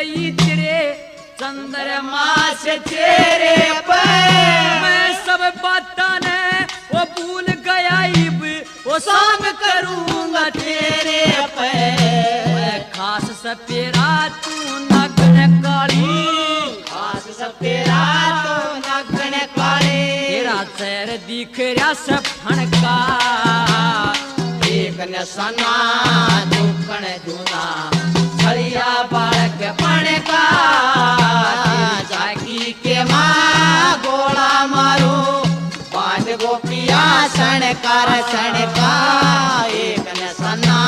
गई तेरे चंद्रमा से तेरे पे मैं सब बातां ने वो भूल गया इब वो शाम करूंगा तेरे पे मैं खास सपेरा तू नगन काली खास सपेरा तो नगन काले तेरा चेहरा दिख रहा सफन का एक नसना दुकन जुना छलिया बालक पण का जागी के माँ गोला मारो पांच गोपिया सणकार सणका एक नसना